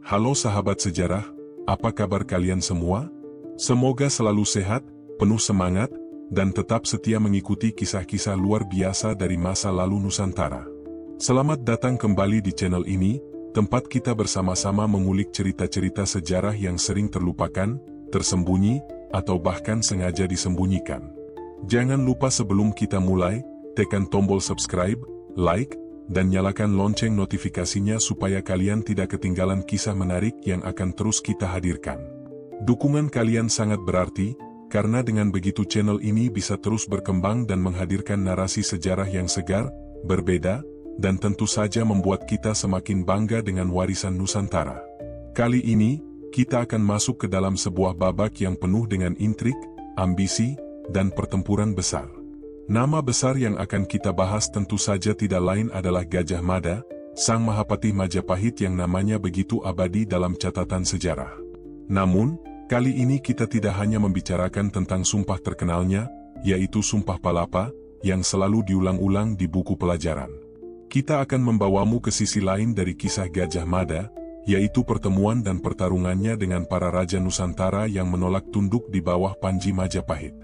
Halo sahabat sejarah, apa kabar kalian semua? Semoga selalu sehat, penuh semangat, dan tetap setia mengikuti kisah-kisah luar biasa dari masa lalu Nusantara. Selamat datang kembali di channel ini, tempat kita bersama-sama mengulik cerita-cerita sejarah yang sering terlupakan, tersembunyi, atau bahkan sengaja disembunyikan. Jangan lupa sebelum kita mulai, tekan tombol subscribe, like, dan nyalakan lonceng notifikasinya supaya kalian tidak ketinggalan kisah menarik yang akan terus kita hadirkan. Dukungan kalian sangat berarti, karena dengan begitu channel ini bisa terus berkembang dan menghadirkan narasi sejarah yang segar, berbeda, dan tentu saja membuat kita semakin bangga dengan warisan Nusantara. Kali ini, kita akan masuk ke dalam sebuah babak yang penuh dengan intrik, ambisi, dan pertempuran besar. Nama besar yang akan kita bahas tentu saja tidak lain adalah Gajah Mada, sang Mahapatih Majapahit yang namanya begitu abadi dalam catatan sejarah. Namun, kali ini kita tidak hanya membicarakan tentang sumpah terkenalnya, yaitu Sumpah Palapa, yang selalu diulang-ulang di buku pelajaran. Kita akan membawamu ke sisi lain dari kisah Gajah Mada, yaitu pertemuan dan pertarungannya dengan para raja Nusantara yang menolak tunduk di bawah Panji Majapahit.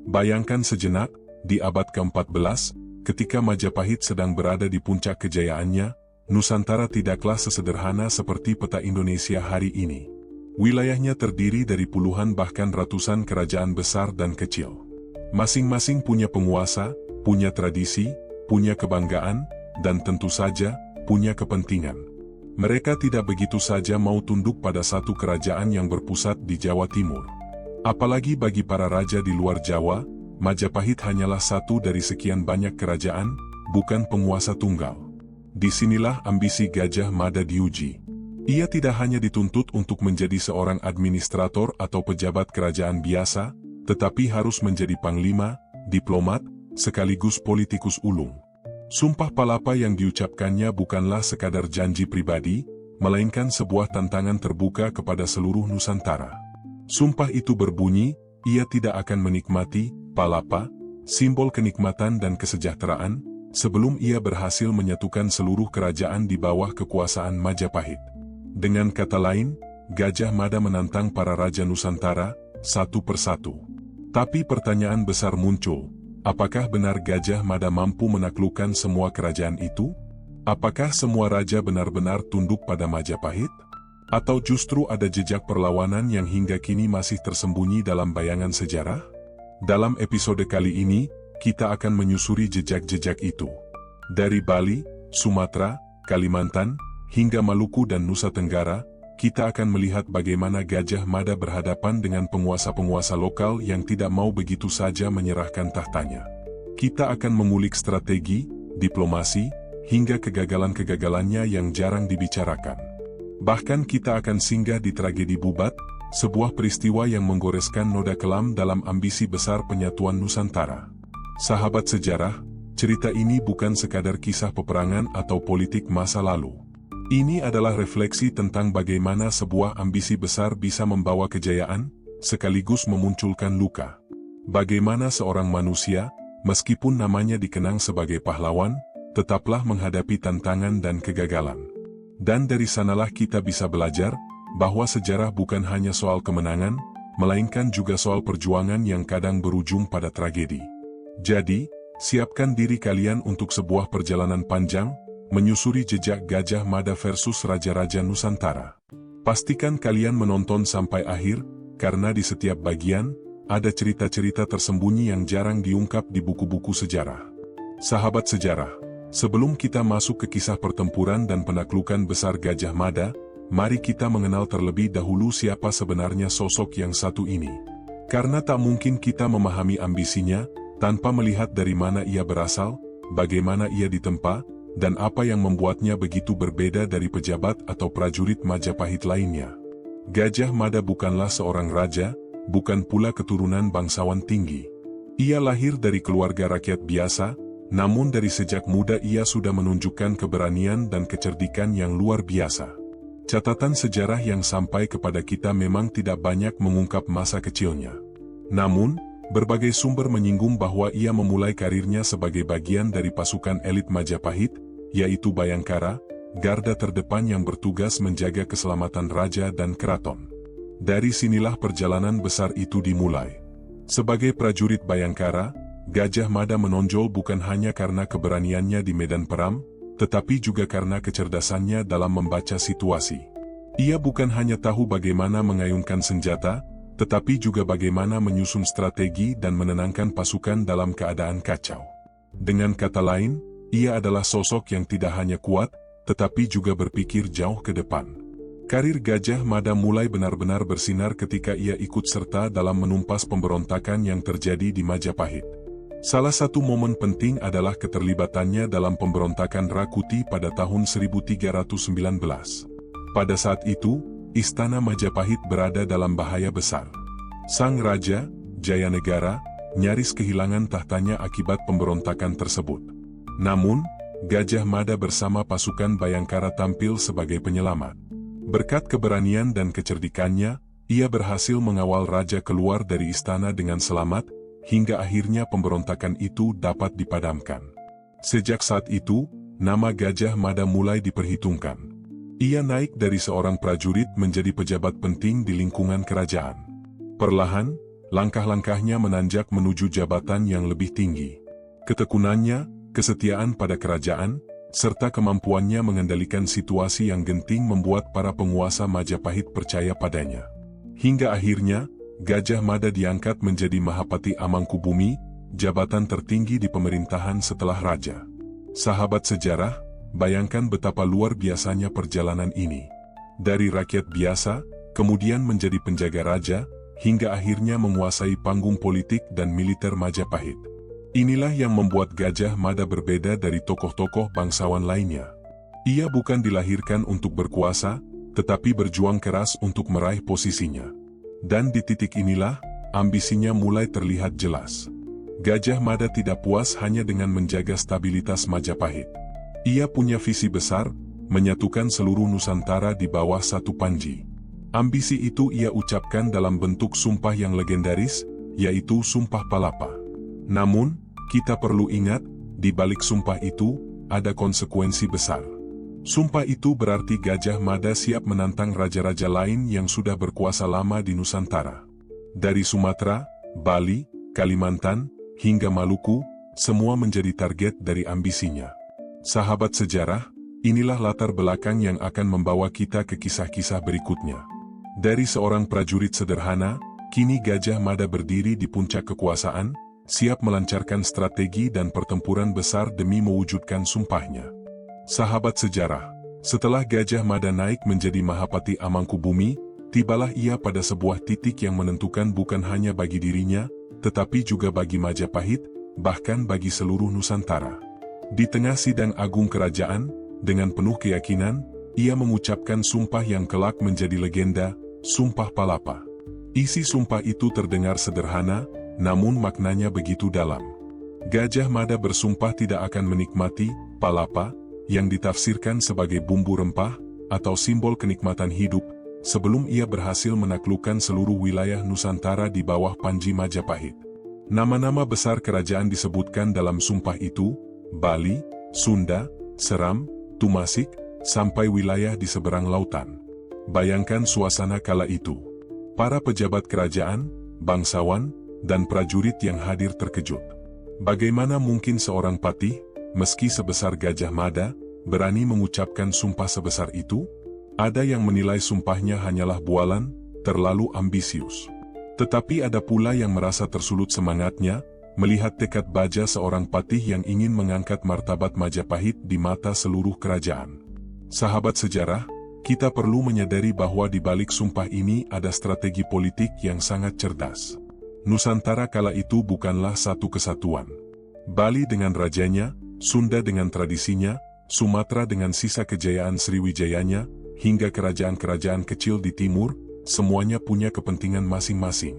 Bayangkan sejenak, di abad ke-14, ketika Majapahit sedang berada di puncak kejayaannya, Nusantara tidaklah sesederhana seperti peta Indonesia hari ini. Wilayahnya terdiri dari puluhan bahkan ratusan kerajaan besar dan kecil. Masing-masing punya penguasa, punya tradisi, punya kebanggaan, dan tentu saja, punya kepentingan. Mereka tidak begitu saja mau tunduk pada satu kerajaan yang berpusat di Jawa Timur. Apalagi bagi para raja di luar Jawa, Majapahit hanyalah satu dari sekian banyak kerajaan, bukan penguasa tunggal. Disinilah ambisi Gajah Mada diuji. Ia tidak hanya dituntut untuk menjadi seorang administrator atau pejabat kerajaan biasa, tetapi harus menjadi panglima, diplomat, sekaligus politikus ulung. Sumpah Palapa yang diucapkannya bukanlah sekadar janji pribadi, melainkan sebuah tantangan terbuka kepada seluruh Nusantara. Sumpah itu berbunyi, ia tidak akan menikmati palapa, simbol kenikmatan dan kesejahteraan, sebelum ia berhasil menyatukan seluruh kerajaan di bawah kekuasaan Majapahit. Dengan kata lain, Gajah Mada menantang para raja Nusantara, satu persatu. Tapi pertanyaan besar muncul. Apakah benar Gajah Mada mampu menaklukkan semua kerajaan itu? Apakah semua raja benar-benar tunduk pada Majapahit? Atau justru ada jejak perlawanan yang hingga kini masih tersembunyi dalam bayangan sejarah? Dalam episode kali ini, kita akan menyusuri jejak-jejak itu. Dari Bali, Sumatera, Kalimantan, hingga Maluku dan Nusa Tenggara, kita akan melihat bagaimana Gajah Mada berhadapan dengan penguasa-penguasa lokal yang tidak mau begitu saja menyerahkan tahtanya. Kita akan mengulik strategi, diplomasi, hingga kegagalan-kegagalannya yang jarang dibicarakan. Bahkan kita akan singgah di tragedi Bubat, sebuah peristiwa yang menggoreskan noda kelam dalam ambisi besar penyatuan Nusantara. Sahabat sejarah, cerita ini bukan sekadar kisah peperangan atau politik masa lalu. Ini adalah refleksi tentang bagaimana sebuah ambisi besar bisa membawa kejayaan, sekaligus memunculkan luka. Bagaimana seorang manusia, meskipun namanya dikenang sebagai pahlawan, tetaplah menghadapi tantangan dan kegagalan. Dan dari sanalah kita bisa belajar, bahwa sejarah bukan hanya soal kemenangan, melainkan juga soal perjuangan yang kadang berujung pada tragedi. Jadi, siapkan diri kalian untuk sebuah perjalanan panjang, menyusuri jejak Gajah Mada versus Raja-Raja Nusantara. Pastikan kalian menonton sampai akhir, karena di setiap bagian, ada cerita-cerita tersembunyi yang jarang diungkap di buku-buku sejarah. Sahabat sejarah, sebelum kita masuk ke kisah pertempuran dan penaklukan besar Gajah Mada, mari kita mengenal terlebih dahulu siapa sebenarnya sosok yang satu ini. Karena tak mungkin kita memahami ambisinya, tanpa melihat dari mana ia berasal, bagaimana ia ditempa, dan apa yang membuatnya begitu berbeda dari pejabat atau prajurit Majapahit lainnya. Gajah Mada bukanlah seorang raja, bukan pula keturunan bangsawan tinggi. Ia lahir dari keluarga rakyat biasa, namun dari sejak muda ia sudah menunjukkan keberanian dan kecerdikan yang luar biasa. Catatan sejarah yang sampai kepada kita memang tidak banyak mengungkap masa kecilnya. Namun, berbagai sumber menyinggung bahwa ia memulai karirnya sebagai bagian dari pasukan elit Majapahit, yaitu Bayangkara, garda terdepan yang bertugas menjaga keselamatan raja dan keraton. Dari sinilah perjalanan besar itu dimulai. Sebagai prajurit Bayangkara, Gajah Mada menonjol bukan hanya karena keberaniannya di medan perang, tetapi juga karena kecerdasannya dalam membaca situasi. Ia bukan hanya tahu bagaimana mengayunkan senjata, tetapi juga bagaimana menyusun strategi dan menenangkan pasukan dalam keadaan kacau. Dengan kata lain, ia adalah sosok yang tidak hanya kuat, tetapi juga berpikir jauh ke depan. Karir Gajah Mada mulai benar-benar bersinar ketika ia ikut serta dalam menumpas pemberontakan yang terjadi di Majapahit. Salah satu momen penting adalah keterlibatannya dalam pemberontakan Rakuti pada tahun 1319. Pada saat itu, Istana Majapahit berada dalam bahaya besar. Sang Raja, Jayanegara, nyaris kehilangan tahtanya akibat pemberontakan tersebut. Namun, Gajah Mada bersama pasukan Bayangkara tampil sebagai penyelamat. Berkat keberanian dan kecerdikannya, ia berhasil mengawal raja keluar dari istana dengan selamat, hingga akhirnya pemberontakan itu dapat dipadamkan. Sejak saat itu, nama Gajah Mada mulai diperhitungkan. Ia naik dari seorang prajurit menjadi pejabat penting di lingkungan kerajaan. Perlahan, langkah-langkahnya menanjak menuju jabatan yang lebih tinggi. Ketekunannya, kesetiaan pada kerajaan, serta kemampuannya mengendalikan situasi yang genting membuat para penguasa Majapahit percaya padanya. Hingga akhirnya, Gajah Mada diangkat menjadi Mahapati Amangkubumi, jabatan tertinggi di pemerintahan setelah raja. Sahabat sejarah, bayangkan betapa luar biasanya perjalanan ini. Dari rakyat biasa, kemudian menjadi penjaga raja, hingga akhirnya menguasai panggung politik dan militer Majapahit. Inilah yang membuat Gajah Mada berbeda dari tokoh-tokoh bangsawan lainnya. Ia bukan dilahirkan untuk berkuasa, tetapi berjuang keras untuk meraih posisinya. Dan di titik inilah, ambisinya mulai terlihat jelas. Gajah Mada tidak puas hanya dengan menjaga stabilitas Majapahit. Ia punya visi besar, menyatukan seluruh Nusantara di bawah satu panji. Ambisi itu ia ucapkan dalam bentuk sumpah yang legendaris, yaitu Sumpah Palapa. Namun, kita perlu ingat, di balik sumpah itu, ada konsekuensi besar. Sumpah itu berarti Gajah Mada siap menantang raja-raja lain yang sudah berkuasa lama di Nusantara. Dari Sumatera, Bali, Kalimantan, hingga Maluku, semua menjadi target dari ambisinya. Sahabat sejarah, inilah latar belakang yang akan membawa kita ke kisah-kisah berikutnya. Dari seorang prajurit sederhana, kini Gajah Mada berdiri di puncak kekuasaan, siap melancarkan strategi dan pertempuran besar demi mewujudkan sumpahnya. Sahabat sejarah, setelah Gajah Mada naik menjadi Mahapati Amangkubumi, tibalah ia pada sebuah titik yang menentukan bukan hanya bagi dirinya, tetapi juga bagi Majapahit, bahkan bagi seluruh Nusantara. Di tengah sidang agung kerajaan, dengan penuh keyakinan, ia mengucapkan sumpah yang kelak menjadi legenda, Sumpah Palapa. Isi sumpah itu terdengar sederhana, namun maknanya begitu dalam. Gajah Mada bersumpah tidak akan menikmati palapa, yang ditafsirkan sebagai bumbu rempah, atau simbol kenikmatan hidup, sebelum ia berhasil menaklukkan seluruh wilayah Nusantara di bawah panji Majapahit. Nama-nama besar kerajaan disebutkan dalam sumpah itu, Bali, Sunda, Seram, Tumasik, sampai wilayah di seberang lautan. Bayangkan suasana kala itu. Para pejabat kerajaan, bangsawan, dan prajurit yang hadir terkejut. Bagaimana mungkin seorang patih, meski sebesar Gajah Mada, berani mengucapkan sumpah sebesar itu? Ada yang menilai sumpahnya hanyalah bualan, terlalu ambisius. Tetapi ada pula yang merasa tersulut semangatnya, melihat tekad baja seorang patih yang ingin mengangkat martabat Majapahit di mata seluruh kerajaan. Sahabat sejarah, kita perlu menyadari bahwa di balik sumpah ini ada strategi politik yang sangat cerdas. Nusantara kala itu bukanlah satu kesatuan. Bali dengan rajanya, Sunda dengan tradisinya, Sumatera dengan sisa kejayaan Sriwijayanya, hingga kerajaan-kerajaan kecil di timur, semuanya punya kepentingan masing-masing.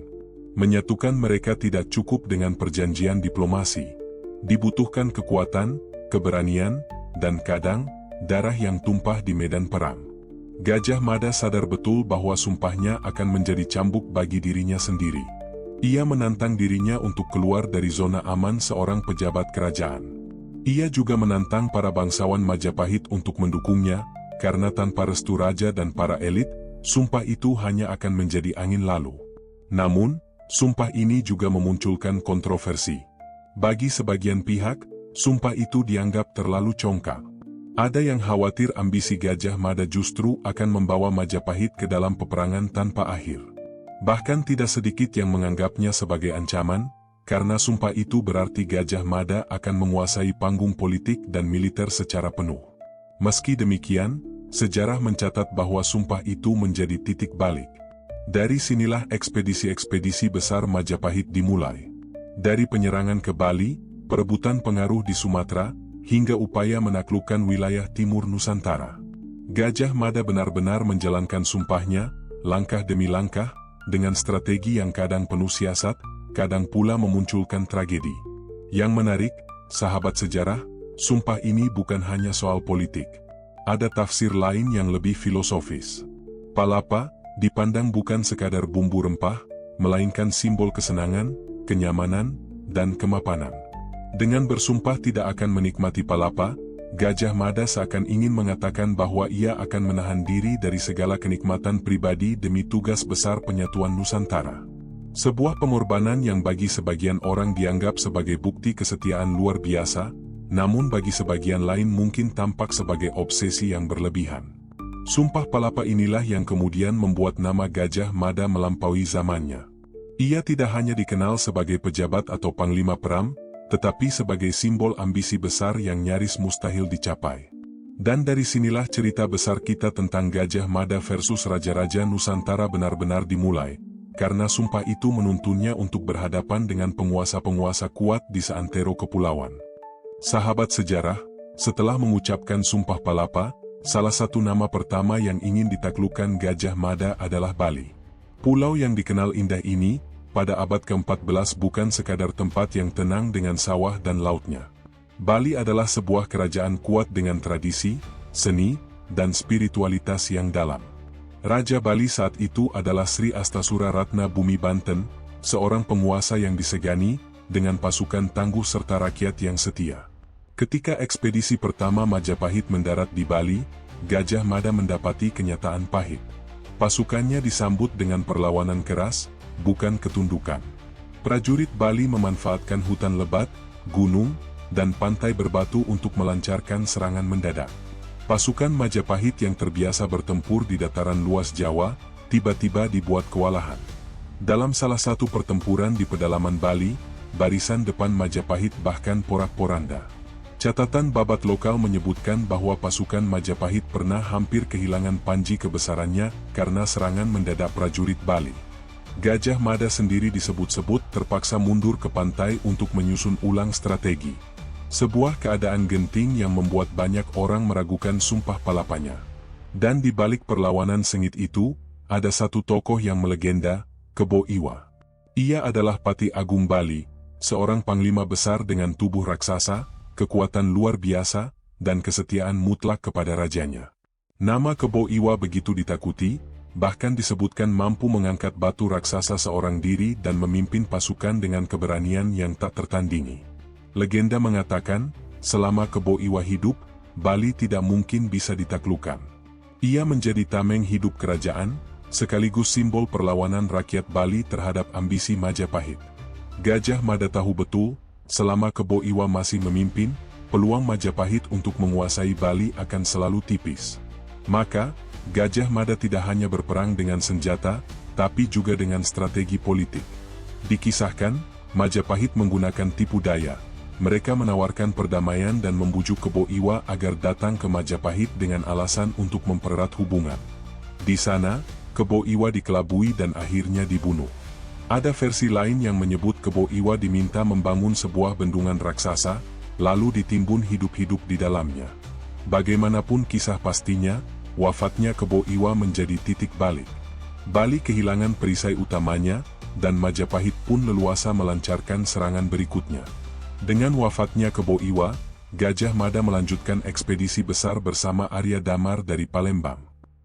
Menyatukan mereka tidak cukup dengan perjanjian diplomasi. Dibutuhkan kekuatan, keberanian, dan kadang, darah yang tumpah di medan perang. Gajah Mada sadar betul bahwa sumpahnya akan menjadi cambuk bagi dirinya sendiri. Ia menantang dirinya untuk keluar dari zona aman seorang pejabat kerajaan. Ia juga menantang para bangsawan Majapahit untuk mendukungnya, karena tanpa restu raja dan para elit, sumpah itu hanya akan menjadi angin lalu. Namun, sumpah ini juga memunculkan kontroversi. Bagi sebagian pihak, sumpah itu dianggap terlalu congkak. Ada yang khawatir ambisi Gajah Mada justru akan membawa Majapahit ke dalam peperangan tanpa akhir. Bahkan tidak sedikit yang menganggapnya sebagai ancaman, karena sumpah itu berarti Gajah Mada akan menguasai panggung politik dan militer secara penuh. Meski demikian, sejarah mencatat bahwa sumpah itu menjadi titik balik. Dari sinilah ekspedisi-ekspedisi besar Majapahit dimulai. Dari penyerangan ke Bali, perebutan pengaruh di Sumatera, hingga upaya menaklukkan wilayah timur Nusantara. Gajah Mada benar-benar menjalankan sumpahnya, langkah demi langkah, dengan strategi yang kadang penuh siasat, kadang pula memunculkan tragedi. Yang menarik, sahabat sejarah, sumpah ini bukan hanya soal politik. Ada tafsir lain yang lebih filosofis. Palapa dipandang bukan sekadar bumbu rempah, melainkan simbol kesenangan, kenyamanan, dan kemapanan. Dengan bersumpah tidak akan menikmati palapa, Gajah Mada seakan ingin mengatakan bahwa ia akan menahan diri dari segala kenikmatan pribadi demi tugas besar penyatuan Nusantara. Sebuah pengorbanan yang bagi sebagian orang dianggap sebagai bukti kesetiaan luar biasa, namun bagi sebagian lain mungkin tampak sebagai obsesi yang berlebihan. Sumpah palapa inilah yang kemudian membuat nama Gajah Mada melampaui zamannya. Ia tidak hanya dikenal sebagai pejabat atau panglima perang, tetapi sebagai simbol ambisi besar yang nyaris mustahil dicapai. Dan dari sinilah cerita besar kita tentang Gajah Mada versus Raja-Raja Nusantara benar-benar dimulai, karena sumpah itu menuntunnya untuk berhadapan dengan penguasa-penguasa kuat di seantero kepulauan. Sahabat sejarah, setelah mengucapkan sumpah palapa, salah satu nama pertama yang ingin ditaklukkan Gajah Mada adalah Bali. Pulau yang dikenal indah ini, pada abad ke-14 bukan sekadar tempat yang tenang dengan sawah dan lautnya. Bali adalah sebuah kerajaan kuat dengan tradisi, seni, dan spiritualitas yang dalam. Raja Bali saat itu adalah Sri Astasura Ratna Bumi Banten, seorang penguasa yang disegani, dengan pasukan tangguh serta rakyat yang setia. Ketika ekspedisi pertama Majapahit mendarat di Bali, Gajah Mada mendapati kenyataan pahit. Pasukannya disambut dengan perlawanan keras, bukan ketundukan. Prajurit Bali memanfaatkan hutan lebat, gunung, dan pantai berbatu untuk melancarkan serangan mendadak. Pasukan Majapahit yang terbiasa bertempur di dataran luas Jawa, tiba-tiba dibuat kewalahan. Dalam salah satu pertempuran di pedalaman Bali, barisan depan Majapahit bahkan porak-poranda. Catatan babat lokal menyebutkan bahwa pasukan Majapahit pernah hampir kehilangan panji kebesarannya karena serangan mendadak prajurit Bali. Gajah Mada sendiri disebut-sebut terpaksa mundur ke pantai untuk menyusun ulang strategi. Sebuah keadaan genting yang membuat banyak orang meragukan sumpah palapanya. Dan di balik perlawanan sengit itu, ada satu tokoh yang melegenda, Kebo Iwa. Ia adalah Pati Agung Bali, seorang panglima besar dengan tubuh raksasa, kekuatan luar biasa, dan kesetiaan mutlak kepada rajanya. Nama Kebo Iwa begitu ditakuti, bahkan disebutkan mampu mengangkat batu raksasa seorang diri dan memimpin pasukan dengan keberanian yang tak tertandingi. Legenda mengatakan, selama Kebo Iwa hidup, Bali tidak mungkin bisa ditaklukkan. Ia menjadi tameng hidup kerajaan, sekaligus simbol perlawanan rakyat Bali terhadap ambisi Majapahit. Gajah Mada tahu betul, selama Kebo Iwa masih memimpin, peluang Majapahit untuk menguasai Bali akan selalu tipis. Maka, Gajah Mada tidak hanya berperang dengan senjata, tapi juga dengan strategi politik. Dikisahkan, Majapahit menggunakan tipu daya. Mereka menawarkan perdamaian dan membujuk Kebo Iwa agar datang ke Majapahit dengan alasan untuk mempererat hubungan. Di sana, Kebo Iwa dikelabui dan akhirnya dibunuh. Ada versi lain yang menyebut Kebo Iwa diminta membangun sebuah bendungan raksasa, lalu ditimbun hidup-hidup di dalamnya. Bagaimanapun kisah pastinya, wafatnya Kebo Iwa menjadi titik balik. Bali kehilangan perisai utamanya, dan Majapahit pun leluasa melancarkan serangan berikutnya. Dengan wafatnya Kebo Iwa, Gajah Mada melanjutkan ekspedisi besar bersama Arya Damar dari Palembang.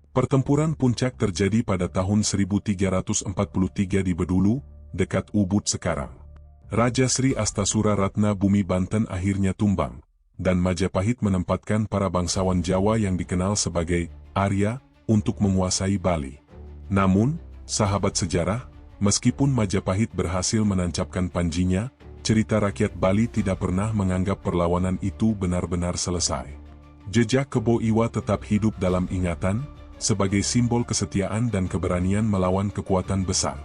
Pertempuran puncak terjadi pada tahun 1343 di Bedulu, dekat Ubud sekarang. Raja Sri Astasura Ratna Bumi Banten akhirnya tumbang. dan Majapahit menempatkan para bangsawan Jawa yang dikenal sebagai Arya untuk menguasai Bali. Namun, sahabat sejarah, meskipun Majapahit berhasil menancapkan panjinya, cerita rakyat Bali tidak pernah menganggap perlawanan itu benar-benar selesai. Jejak Kebo Iwa tetap hidup dalam ingatan, sebagai simbol kesetiaan dan keberanian melawan kekuatan besar.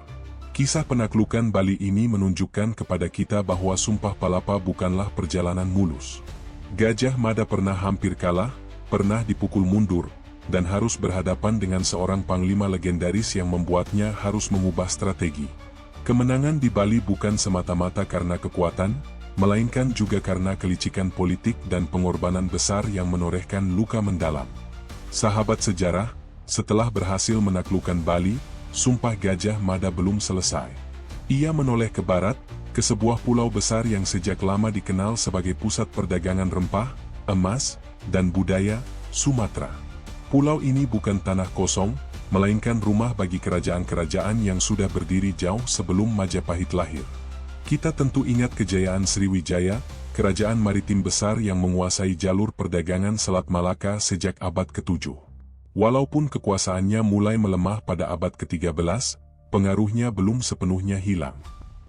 Kisah penaklukan Bali ini menunjukkan kepada kita bahwa Sumpah Palapa bukanlah perjalanan mulus. Gajah Mada pernah hampir kalah, pernah dipukul mundur, dan harus berhadapan dengan seorang panglima legendaris yang membuatnya harus mengubah strategi. Kemenangan di Bali bukan semata-mata karena kekuatan, melainkan juga karena kelicikan politik dan pengorbanan besar yang menorehkan luka mendalam. Sahabat sejarah, setelah berhasil menaklukkan Bali, Sumpah Gajah Mada belum selesai. Ia menoleh ke barat, ke sebuah pulau besar yang sejak lama dikenal sebagai pusat perdagangan rempah, emas, dan budaya, Sumatera. Pulau ini bukan tanah kosong, melainkan rumah bagi kerajaan-kerajaan yang sudah berdiri jauh sebelum Majapahit lahir. Kita tentu ingat kejayaan Sriwijaya, kerajaan maritim besar yang menguasai jalur perdagangan Selat Malaka sejak abad ke-7. Walaupun kekuasaannya mulai melemah pada abad ke-13, pengaruhnya belum sepenuhnya hilang.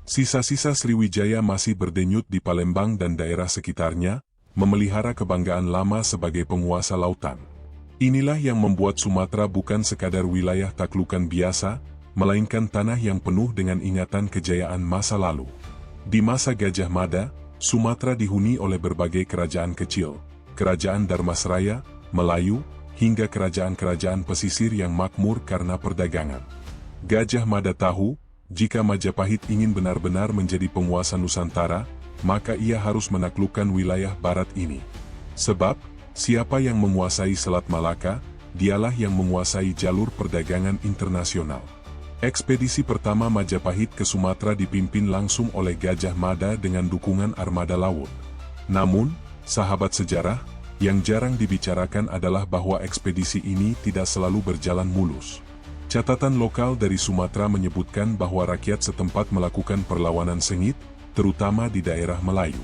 Sisa-sisa Sriwijaya masih berdenyut di Palembang dan daerah sekitarnya, memelihara kebanggaan lama sebagai penguasa lautan. Inilah yang membuat Sumatera bukan sekadar wilayah taklukan biasa, melainkan tanah yang penuh dengan ingatan kejayaan masa lalu. Di masa Gajah Mada, Sumatera dihuni oleh berbagai kerajaan kecil, kerajaan Dharmasraya, Melayu, hingga kerajaan-kerajaan pesisir yang makmur karena perdagangan. Gajah Mada tahu, jika Majapahit ingin benar-benar menjadi penguasa Nusantara, maka ia harus menaklukkan wilayah barat ini. Sebab, siapa yang menguasai Selat Malaka, dialah yang menguasai jalur perdagangan internasional. Ekspedisi pertama Majapahit ke Sumatera dipimpin langsung oleh Gajah Mada dengan dukungan armada laut. Namun, sahabat sejarah, yang jarang dibicarakan adalah bahwa ekspedisi ini tidak selalu berjalan mulus. Catatan lokal dari Sumatera menyebutkan bahwa rakyat setempat melakukan perlawanan sengit, terutama di daerah Melayu.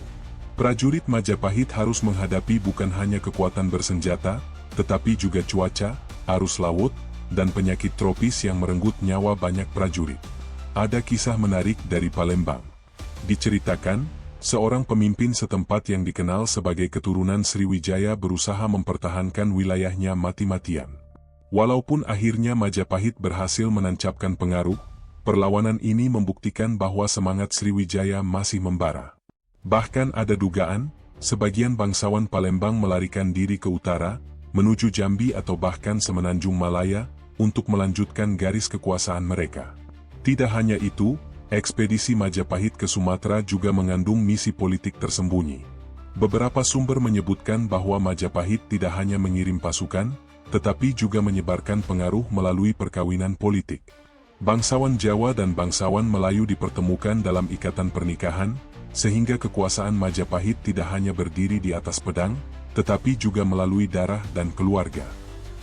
Prajurit Majapahit harus menghadapi bukan hanya kekuatan bersenjata, tetapi juga cuaca, arus laut, dan penyakit tropis yang merenggut nyawa banyak prajurit. Ada kisah menarik dari Palembang. Diceritakan, seorang pemimpin setempat yang dikenal sebagai keturunan Sriwijaya berusaha mempertahankan wilayahnya mati-matian. Walaupun akhirnya Majapahit berhasil menancapkan pengaruh, perlawanan ini membuktikan bahwa semangat Sriwijaya masih membara. Bahkan ada dugaan, sebagian bangsawan Palembang melarikan diri ke utara, menuju Jambi atau bahkan Semenanjung Malaya, untuk melanjutkan garis kekuasaan mereka. Tidak hanya itu, ekspedisi Majapahit ke Sumatera juga mengandung misi politik tersembunyi. Beberapa sumber menyebutkan bahwa Majapahit tidak hanya mengirim pasukan, tetapi juga menyebarkan pengaruh melalui perkawinan politik. Bangsawan Jawa dan bangsawan Melayu dipertemukan dalam ikatan pernikahan, sehingga kekuasaan Majapahit tidak hanya berdiri di atas pedang, tetapi juga melalui darah dan keluarga.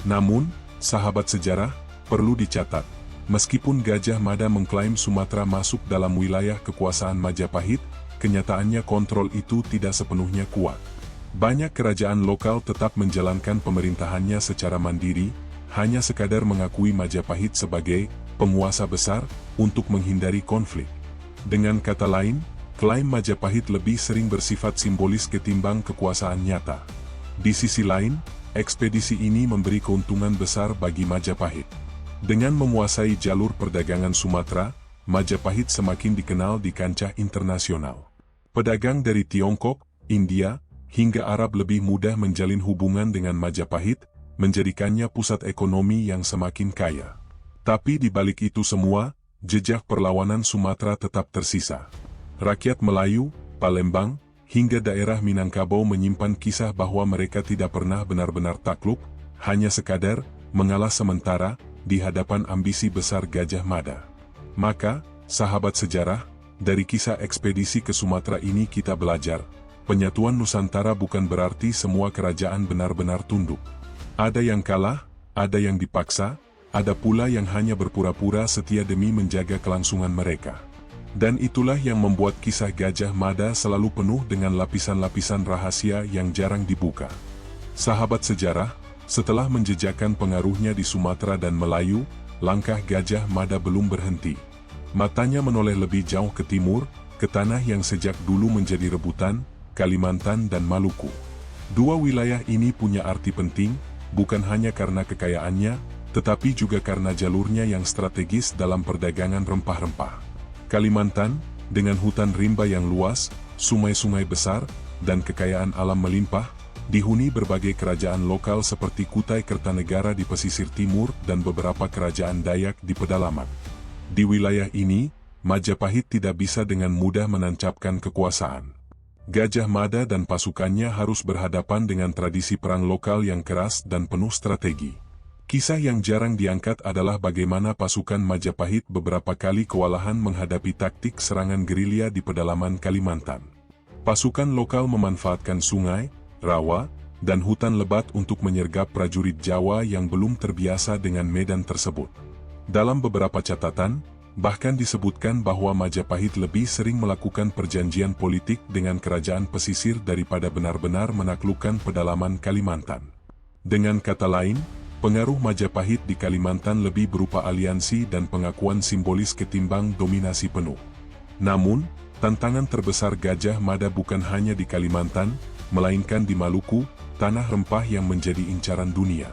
Namun, sahabat sejarah, perlu dicatat, meskipun Gajah Mada mengklaim Sumatera masuk dalam wilayah kekuasaan Majapahit, kenyataannya kontrol itu tidak sepenuhnya kuat. Banyak kerajaan lokal tetap menjalankan pemerintahannya secara mandiri, hanya sekadar mengakui Majapahit sebagai penguasa besar untuk menghindari konflik. Dengan kata lain, klaim Majapahit lebih sering bersifat simbolis ketimbang kekuasaan nyata. Di sisi lain, ekspedisi ini memberi keuntungan besar bagi Majapahit. Dengan menguasai jalur perdagangan Sumatera, Majapahit semakin dikenal di kancah internasional. Pedagang dari Tiongkok, India, hingga Arab lebih mudah menjalin hubungan dengan Majapahit, menjadikannya pusat ekonomi yang semakin kaya. Tapi di balik itu semua, jejak perlawanan Sumatera tetap tersisa. Rakyat Melayu, Palembang, hingga daerah Minangkabau menyimpan kisah bahwa mereka tidak pernah benar-benar takluk, hanya sekadar mengalah sementara di hadapan ambisi besar Gajah Mada. Maka, sahabat sejarah, dari kisah ekspedisi ke Sumatera ini kita belajar, penyatuan Nusantara bukan berarti semua kerajaan benar-benar tunduk. Ada yang kalah, ada yang dipaksa, ada pula yang hanya berpura-pura setia demi menjaga kelangsungan mereka. Dan itulah yang membuat kisah Gajah Mada selalu penuh dengan lapisan-lapisan rahasia yang jarang dibuka. Sahabat sejarah, setelah menjejakkan pengaruhnya di Sumatera dan Melayu, langkah Gajah Mada belum berhenti. Matanya menoleh lebih jauh ke timur, ke tanah yang sejak dulu menjadi rebutan, Kalimantan dan Maluku. Dua wilayah ini punya arti penting, bukan hanya karena kekayaannya, tetapi juga karena jalurnya yang strategis dalam perdagangan rempah-rempah. Kalimantan, dengan hutan rimba yang luas, sungai-sungai besar, dan kekayaan alam melimpah, dihuni berbagai kerajaan lokal seperti Kutai Kertanegara di pesisir timur dan beberapa kerajaan Dayak di pedalaman. Di wilayah ini, Majapahit tidak bisa dengan mudah menancapkan kekuasaan. Gajah Mada dan pasukannya harus berhadapan dengan tradisi perang lokal yang keras dan penuh strategi. Kisah yang jarang diangkat adalah bagaimana pasukan Majapahit beberapa kali kewalahan menghadapi taktik serangan gerilya di pedalaman Kalimantan. Pasukan lokal memanfaatkan sungai, rawa, dan hutan lebat untuk menyergap prajurit Jawa yang belum terbiasa dengan medan tersebut. Dalam beberapa catatan, bahkan disebutkan bahwa Majapahit lebih sering melakukan perjanjian politik dengan kerajaan pesisir daripada benar-benar menaklukkan pedalaman Kalimantan. Dengan kata lain, pengaruh Majapahit di Kalimantan lebih berupa aliansi dan pengakuan simbolis ketimbang dominasi penuh. Namun, tantangan terbesar Gajah Mada bukan hanya di Kalimantan, melainkan di Maluku, tanah rempah yang menjadi incaran dunia.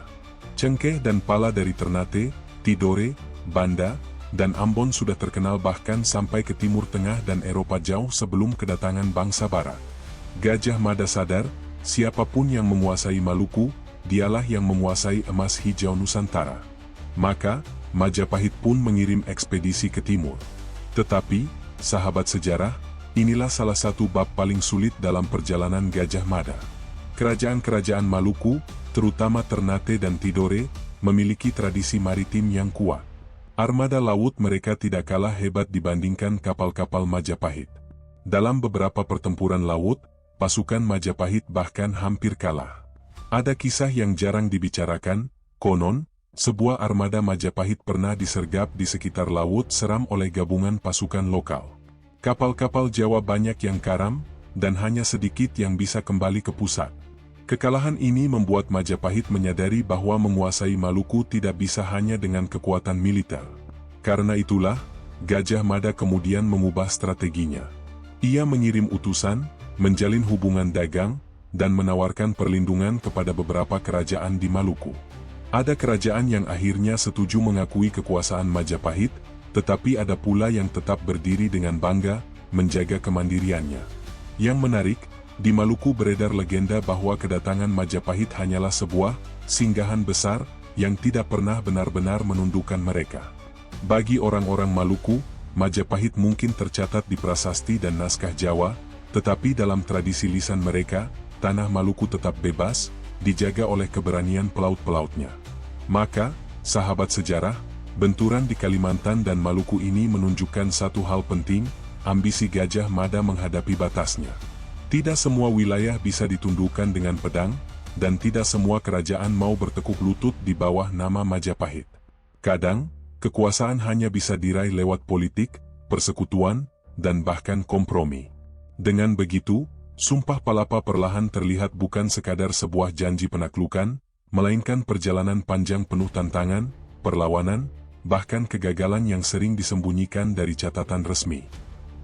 Cengkeh dan pala dari Ternate, Tidore, Banda, dan Ambon sudah terkenal bahkan sampai ke Timur Tengah dan Eropa jauh sebelum kedatangan bangsa Barat. Gajah Mada sadar, siapapun yang menguasai Maluku, dialah yang menguasai emas hijau Nusantara. Maka, Majapahit pun mengirim ekspedisi ke timur. Tetapi, sahabat sejarah, inilah salah satu bab paling sulit dalam perjalanan Gajah Mada. Kerajaan-kerajaan Maluku, terutama Ternate dan Tidore, memiliki tradisi maritim yang kuat. Armada laut mereka tidak kalah hebat dibandingkan kapal-kapal Majapahit. Dalam beberapa pertempuran laut, pasukan Majapahit bahkan hampir kalah. Ada kisah yang jarang dibicarakan, konon, sebuah armada Majapahit pernah disergap di sekitar Laut Seram oleh gabungan pasukan lokal. Kapal-kapal Jawa banyak yang karam, dan hanya sedikit yang bisa kembali ke pusat. Kekalahan ini membuat Majapahit menyadari bahwa menguasai Maluku tidak bisa hanya dengan kekuatan militer. Karena itulah, Gajah Mada kemudian mengubah strateginya. Ia mengirim utusan, menjalin hubungan dagang, dan menawarkan perlindungan kepada beberapa kerajaan di Maluku. Ada kerajaan yang akhirnya setuju mengakui kekuasaan Majapahit, tetapi ada pula yang tetap berdiri dengan bangga, menjaga kemandiriannya. Yang menarik, di Maluku beredar legenda bahwa kedatangan Majapahit hanyalah sebuah singgahan besar yang tidak pernah benar-benar menundukkan mereka. Bagi orang-orang Maluku, Majapahit mungkin tercatat di prasasti dan naskah Jawa, tetapi dalam tradisi lisan mereka, tanah Maluku tetap bebas, dijaga oleh keberanian pelaut-pelautnya. Maka, sahabat sejarah, benturan di Kalimantan dan Maluku ini menunjukkan satu hal penting, ambisi Gajah Mada menghadapi batasnya. Tidak semua wilayah bisa ditundukkan dengan pedang, dan tidak semua kerajaan mau bertekuk lutut di bawah nama Majapahit. Kadang, kekuasaan hanya bisa diraih lewat politik, persekutuan, dan bahkan kompromi. Dengan begitu, Sumpah Palapa perlahan terlihat bukan sekadar sebuah janji penaklukan, melainkan perjalanan panjang penuh tantangan, perlawanan, bahkan kegagalan yang sering disembunyikan dari catatan resmi.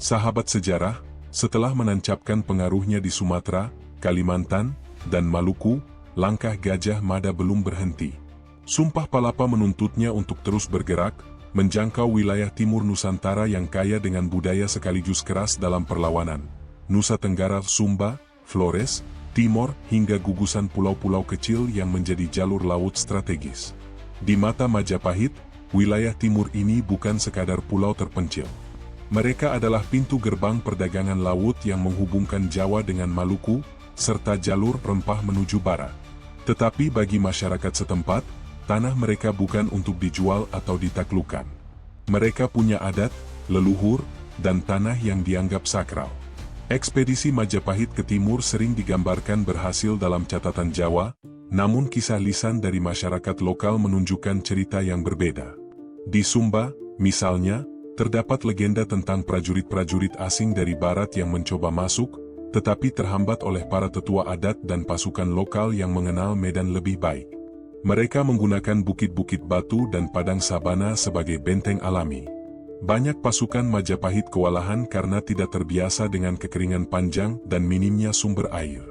Sahabat sejarah, setelah menancapkan pengaruhnya di Sumatera, Kalimantan, dan Maluku, langkah Gajah Mada belum berhenti. Sumpah Palapa menuntutnya untuk terus bergerak, menjangkau wilayah timur Nusantara yang kaya dengan budaya sekaligus keras dalam perlawanan. Nusa Tenggara, Sumba, Flores, Timor, hingga gugusan pulau-pulau kecil yang menjadi jalur laut strategis. Di mata Majapahit, wilayah timur ini bukan sekadar pulau terpencil. Mereka adalah pintu gerbang perdagangan laut yang menghubungkan Jawa dengan Maluku, serta jalur rempah menuju barat. Tetapi bagi masyarakat setempat, tanah mereka bukan untuk dijual atau ditaklukkan. Mereka punya adat, leluhur, dan tanah yang dianggap sakral. Ekspedisi Majapahit ke timur sering digambarkan berhasil dalam catatan Jawa, namun kisah lisan dari masyarakat lokal menunjukkan cerita yang berbeda. Di Sumba, misalnya, Terdapat legenda tentang prajurit-prajurit asing dari barat yang mencoba masuk, tetapi terhambat oleh para tetua adat dan pasukan lokal yang mengenal medan lebih baik. Mereka menggunakan bukit-bukit batu dan padang sabana sebagai benteng alami. Banyak pasukan Majapahit kewalahan karena tidak terbiasa dengan kekeringan panjang dan minimnya sumber air.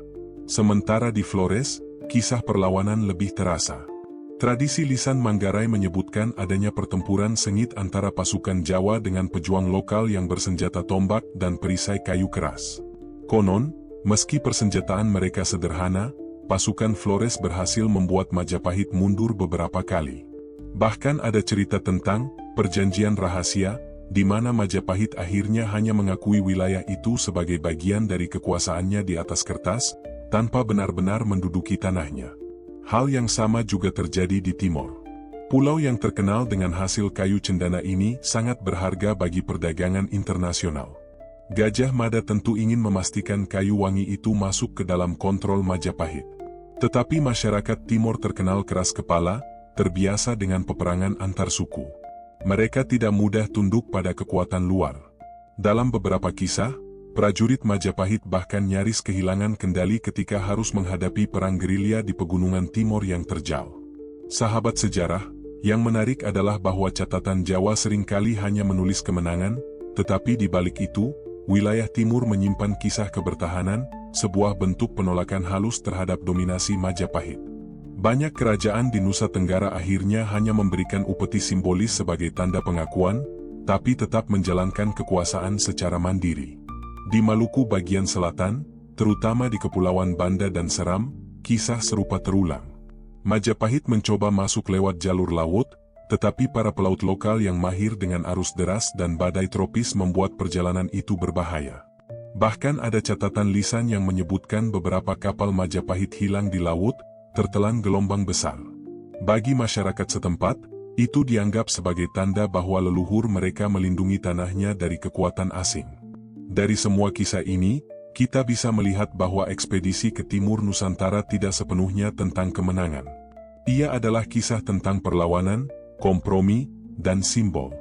Sementara di Flores, kisah perlawanan lebih terasa. Tradisi lisan Manggarai menyebutkan adanya pertempuran sengit antara pasukan Jawa dengan pejuang lokal yang bersenjata tombak dan perisai kayu keras. Konon, meski persenjataan mereka sederhana, pasukan Flores berhasil membuat Majapahit mundur beberapa kali. Bahkan ada cerita tentang perjanjian rahasia, di mana Majapahit akhirnya hanya mengakui wilayah itu sebagai bagian dari kekuasaannya di atas kertas, tanpa benar-benar menduduki tanahnya. Hal yang sama juga terjadi di Timor. Pulau yang terkenal dengan hasil kayu cendana ini sangat berharga bagi perdagangan internasional. Gajah Mada tentu ingin memastikan kayu wangi itu masuk ke dalam kontrol Majapahit. Tetapi masyarakat Timor terkenal keras kepala, terbiasa dengan peperangan antar suku. Mereka tidak mudah tunduk pada kekuatan luar. Dalam beberapa kisah, prajurit Majapahit bahkan nyaris kehilangan kendali ketika harus menghadapi perang gerilya di pegunungan Timor yang terjal. Sahabat sejarah, yang menarik adalah bahwa catatan Jawa seringkali hanya menulis kemenangan, tetapi di balik itu, wilayah Timur menyimpan kisah kebertahanan, sebuah bentuk penolakan halus terhadap dominasi Majapahit. Banyak kerajaan di Nusa Tenggara akhirnya hanya memberikan upeti simbolis sebagai tanda pengakuan, tapi tetap menjalankan kekuasaan secara mandiri. Di Maluku bagian selatan, terutama di Kepulauan Banda dan Seram, kisah serupa terulang. Majapahit mencoba masuk lewat jalur laut, tetapi para pelaut lokal yang mahir dengan arus deras dan badai tropis membuat perjalanan itu berbahaya. Bahkan ada catatan lisan yang menyebutkan beberapa kapal Majapahit hilang di laut, tertelan gelombang besar. Bagi masyarakat setempat, itu dianggap sebagai tanda bahwa leluhur mereka melindungi tanahnya dari kekuatan asing. Dari semua kisah ini, kita bisa melihat bahwa ekspedisi ke timur Nusantara tidak sepenuhnya tentang kemenangan. Ia adalah kisah tentang perlawanan, kompromi, dan simbol.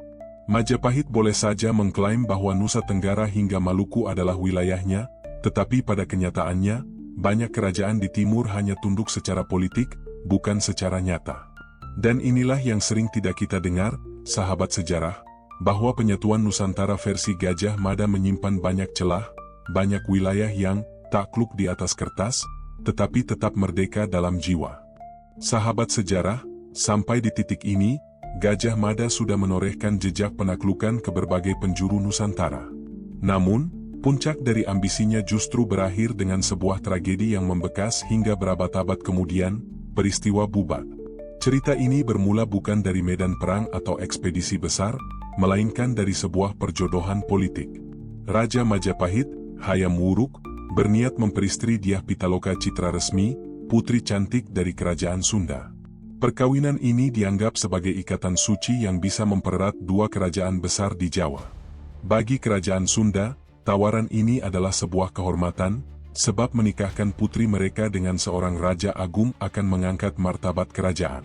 Majapahit boleh saja mengklaim bahwa Nusa Tenggara hingga Maluku adalah wilayahnya, tetapi pada kenyataannya, banyak kerajaan di timur hanya tunduk secara politik, bukan secara nyata. Dan inilah yang sering tidak kita dengar, sahabat sejarah, bahwa penyatuan Nusantara versi Gajah Mada menyimpan banyak celah, banyak wilayah yang takluk di atas kertas, tetapi tetap merdeka dalam jiwa. Sahabat sejarah, sampai di titik ini, Gajah Mada sudah menorehkan jejak penaklukan ke berbagai penjuru Nusantara. Namun, puncak dari ambisinya justru berakhir dengan sebuah tragedi yang membekas hingga berabad-abad kemudian, peristiwa Bubat. Cerita ini bermula bukan dari medan perang atau ekspedisi besar, melainkan dari sebuah perjodohan politik. Raja Majapahit, Hayam Wuruk, berniat memperistri Dyah Pitaloka Citra Resmi, putri cantik dari kerajaan Sunda. Perkawinan ini dianggap sebagai ikatan suci yang bisa mempererat dua kerajaan besar di Jawa. Bagi kerajaan Sunda, tawaran ini adalah sebuah kehormatan, sebab menikahkan putri mereka dengan seorang raja agung akan mengangkat martabat kerajaan.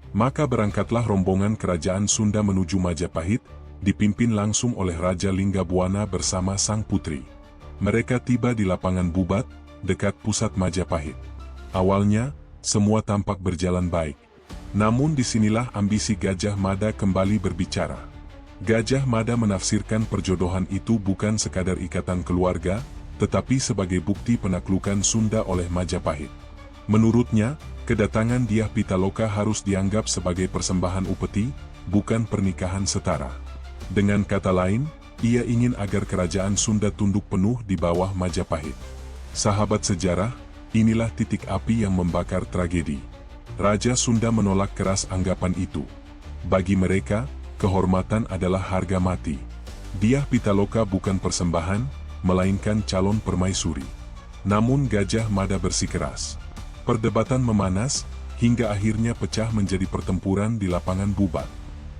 Maka berangkatlah rombongan kerajaan Sunda menuju Majapahit, dipimpin langsung oleh Raja Linggabuana bersama sang putri. Mereka tiba di lapangan Bubat, dekat pusat Majapahit. Awalnya, semua tampak berjalan baik. Namun disinilah ambisi Gajah Mada kembali berbicara. Gajah Mada menafsirkan perjodohan itu bukan sekadar ikatan keluarga, tetapi sebagai bukti penaklukan Sunda oleh Majapahit. Menurutnya, kedatangan Dyah Pitaloka harus dianggap sebagai persembahan upeti, bukan pernikahan setara. Dengan kata lain, ia ingin agar kerajaan Sunda tunduk penuh di bawah Majapahit. Sahabat sejarah, inilah titik api yang membakar tragedi. Raja Sunda menolak keras anggapan itu. Bagi mereka, kehormatan adalah harga mati. Dyah Pitaloka bukan persembahan, melainkan calon permaisuri. Namun Gajah Mada bersikeras. Perdebatan memanas, hingga akhirnya pecah menjadi pertempuran di lapangan Bubat.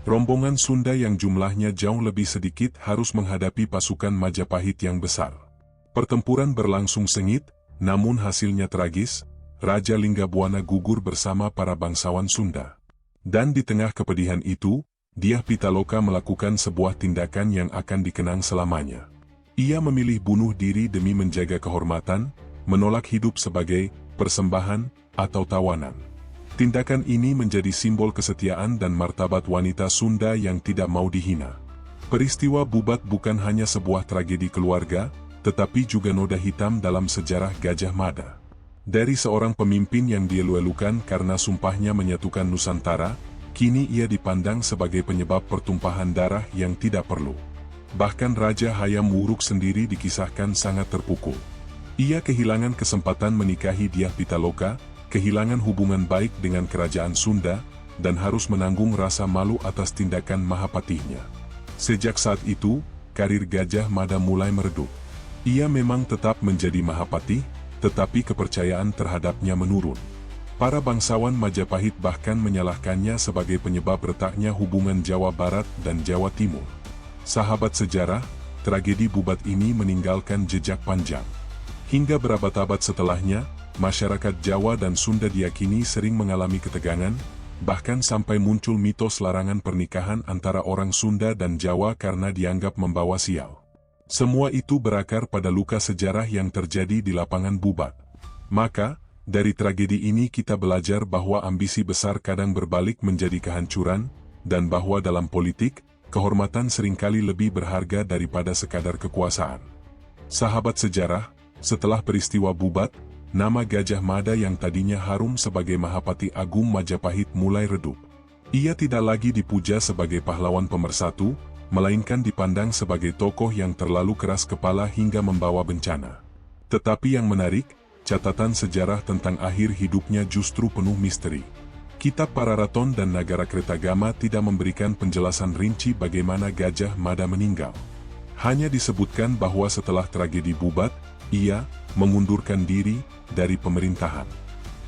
Rombongan Sunda yang jumlahnya jauh lebih sedikit harus menghadapi pasukan Majapahit yang besar. Pertempuran berlangsung sengit, namun hasilnya tragis. Raja Linggabuana gugur bersama para bangsawan Sunda. Dan di tengah kepedihan itu, Dyah Pitaloka melakukan sebuah tindakan yang akan dikenang selamanya. Ia memilih bunuh diri demi menjaga kehormatan, menolak hidup sebagai persembahan atau tawanan. Tindakan ini menjadi simbol kesetiaan dan martabat wanita Sunda yang tidak mau dihina. Peristiwa Bubat bukan hanya sebuah tragedi keluarga, tetapi juga noda hitam dalam sejarah Gajah Mada. Dari seorang pemimpin yang dielu-elukan karena sumpahnya menyatukan Nusantara, kini ia dipandang sebagai penyebab pertumpahan darah yang tidak perlu. Bahkan Raja Hayam Wuruk sendiri dikisahkan sangat terpukul. Ia kehilangan kesempatan menikahi Dyah Pitaloka, kehilangan hubungan baik dengan kerajaan Sunda, dan harus menanggung rasa malu atas tindakan Mahapatihnya. Sejak saat itu, karir Gajah Mada mulai meredup. Ia memang tetap menjadi Mahapatih, tetapi kepercayaan terhadapnya menurun. Para bangsawan Majapahit bahkan menyalahkannya sebagai penyebab retaknya hubungan Jawa Barat dan Jawa Timur. Sahabat sejarah, tragedi Bubat ini meninggalkan jejak panjang. Hingga berabad-abad setelahnya, masyarakat Jawa dan Sunda diyakini sering mengalami ketegangan, bahkan sampai muncul mitos larangan pernikahan antara orang Sunda dan Jawa karena dianggap membawa sial. Semua itu berakar pada luka sejarah yang terjadi di lapangan Bubat. Maka, dari tragedi ini kita belajar bahwa ambisi besar kadang berbalik menjadi kehancuran, dan bahwa dalam politik, kehormatan seringkali lebih berharga daripada sekadar kekuasaan. Sahabat sejarah, setelah peristiwa Bubat, nama Gajah Mada yang tadinya harum sebagai Mahapati Agung Majapahit mulai redup. Ia tidak lagi dipuja sebagai pahlawan pemersatu, melainkan dipandang sebagai tokoh yang terlalu keras kepala hingga membawa bencana. Tetapi yang menarik, catatan sejarah tentang akhir hidupnya justru penuh misteri. Kitab Pararaton dan Nagara Kretagama tidak memberikan penjelasan rinci bagaimana Gajah Mada meninggal. Hanya disebutkan bahwa setelah tragedi Bubat, ia mengundurkan diri dari pemerintahan.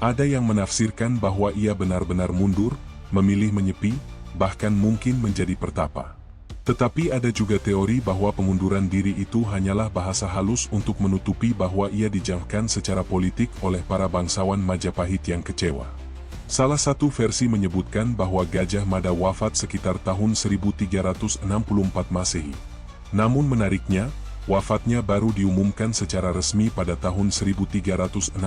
Ada yang menafsirkan bahwa ia benar-benar mundur, memilih menyepi, bahkan mungkin menjadi pertapa. Tetapi ada juga teori bahwa pengunduran diri itu hanyalah bahasa halus untuk menutupi bahwa ia dijauhkan secara politik oleh para bangsawan Majapahit yang kecewa. Salah satu versi menyebutkan bahwa Gajah Mada wafat sekitar tahun 1364 Masehi. Namun menariknya, wafatnya baru diumumkan secara resmi pada tahun 1367.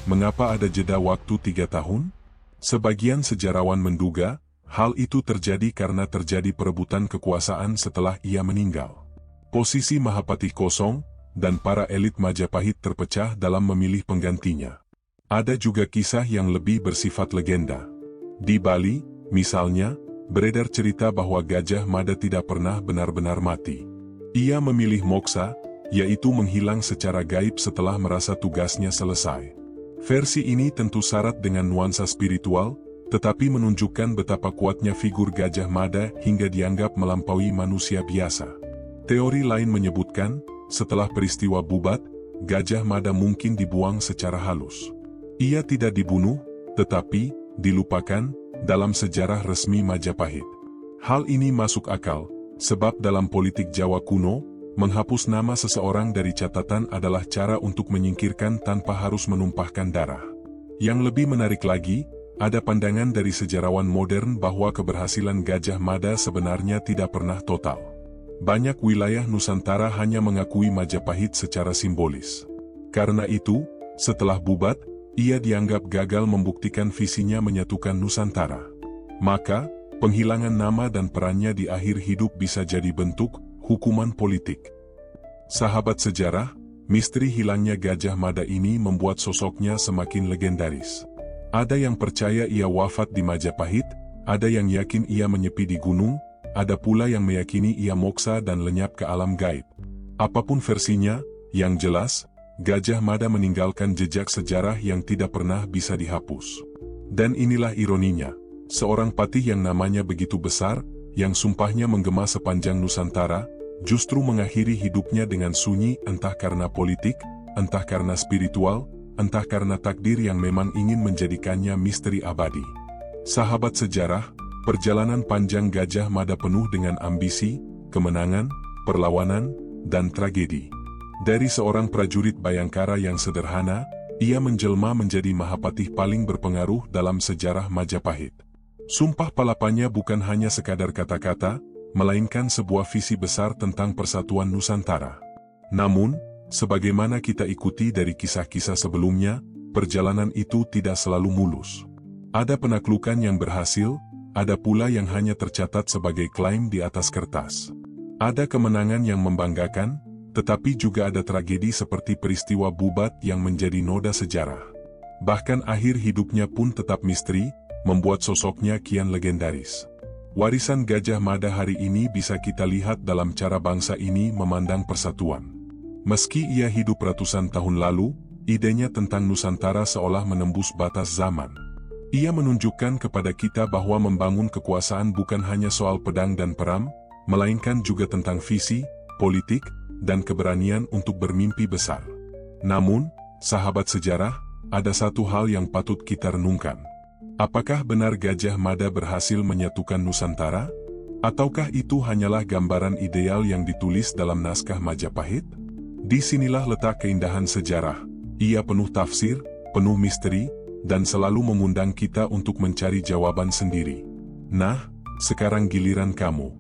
Mengapa ada jeda waktu 3 tahun? Sebagian sejarawan menduga, hal itu terjadi karena terjadi perebutan kekuasaan setelah ia meninggal. Posisi Mahapatih kosong, dan para elit Majapahit terpecah dalam memilih penggantinya. Ada juga kisah yang lebih bersifat legenda. Di Bali, misalnya, beredar cerita bahwa Gajah Mada tidak pernah benar-benar mati. Ia memilih moksa, yaitu menghilang secara gaib setelah merasa tugasnya selesai. Versi ini tentu syarat dengan nuansa spiritual, tetapi menunjukkan betapa kuatnya figur Gajah Mada hingga dianggap melampaui manusia biasa. Teori lain menyebutkan, setelah peristiwa Bubat, Gajah Mada mungkin dibuang secara halus. Ia tidak dibunuh, tetapi dilupakan dalam sejarah resmi Majapahit. Hal ini masuk akal, sebab dalam politik Jawa kuno, menghapus nama seseorang dari catatan adalah cara untuk menyingkirkan tanpa harus menumpahkan darah. Yang lebih menarik lagi, ada pandangan dari sejarawan modern bahwa keberhasilan Gajah Mada sebenarnya tidak pernah total. Banyak wilayah Nusantara hanya mengakui Majapahit secara simbolis. Karena itu, setelah Bubat, ia dianggap gagal membuktikan visinya menyatukan Nusantara. Maka, penghilangan nama dan perannya di akhir hidup bisa jadi bentuk hukuman politik. Sahabat sejarah, misteri hilangnya Gajah Mada ini membuat sosoknya semakin legendaris. Ada yang percaya ia wafat di Majapahit, ada yang yakin ia menyepi di gunung, ada pula yang meyakini ia moksa dan lenyap ke alam gaib. Apapun versinya, yang jelas, Gajah Mada meninggalkan jejak sejarah yang tidak pernah bisa dihapus. Dan inilah ironinya, seorang patih yang namanya begitu besar, yang sumpahnya menggema sepanjang Nusantara, justru mengakhiri hidupnya dengan sunyi entah karena politik, entah karena spiritual, entah karena takdir yang memang ingin menjadikannya misteri abadi. Sahabat sejarah, perjalanan panjang Gajah Mada penuh dengan ambisi, kemenangan, perlawanan, dan tragedi. Dari seorang prajurit Bayangkara yang sederhana, ia menjelma menjadi Mahapatih paling berpengaruh dalam sejarah Majapahit. Sumpah Palapanya bukan hanya sekadar kata-kata, melainkan sebuah visi besar tentang persatuan Nusantara. Namun, sebagaimana kita ikuti dari kisah-kisah sebelumnya, perjalanan itu tidak selalu mulus. Ada penaklukan yang berhasil, ada pula yang hanya tercatat sebagai klaim di atas kertas. Ada kemenangan yang membanggakan, tetapi juga ada tragedi seperti peristiwa Bubat yang menjadi noda sejarah. Bahkan akhir hidupnya pun tetap misteri, membuat sosoknya kian legendaris. Warisan Gajah Mada hari ini bisa kita lihat dalam cara bangsa ini memandang persatuan. Meski ia hidup ratusan tahun lalu, idenya tentang Nusantara seolah menembus batas zaman. Ia menunjukkan kepada kita bahwa membangun kekuasaan bukan hanya soal pedang dan peram, melainkan juga tentang visi, politik, dan keberanian untuk bermimpi besar. Namun, sahabat sejarah, ada satu hal yang patut kita renungkan. Apakah benar Gajah Mada berhasil menyatukan Nusantara? Ataukah itu hanyalah gambaran ideal yang ditulis dalam naskah Majapahit? Disinilah letak keindahan sejarah. Ia penuh tafsir, penuh misteri, dan selalu mengundang kita untuk mencari jawaban sendiri. Nah, sekarang giliran kamu.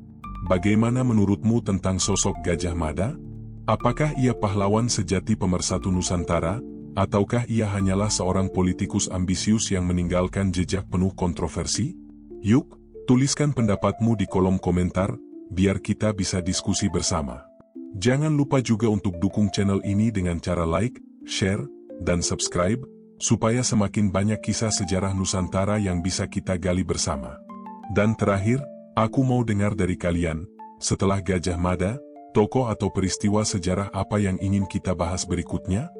Bagaimana menurutmu tentang sosok Gajah Mada? Apakah ia pahlawan sejati pemersatu Nusantara? Ataukah ia hanyalah seorang politikus ambisius yang meninggalkan jejak penuh kontroversi? Yuk, tuliskan pendapatmu di kolom komentar, biar kita bisa diskusi bersama. Jangan lupa juga untuk dukung channel ini dengan cara like, share, dan subscribe, supaya semakin banyak kisah sejarah Nusantara yang bisa kita gali bersama. Dan terakhir, aku mau dengar dari kalian, setelah Gajah Mada, tokoh atau peristiwa sejarah apa yang ingin kita bahas berikutnya?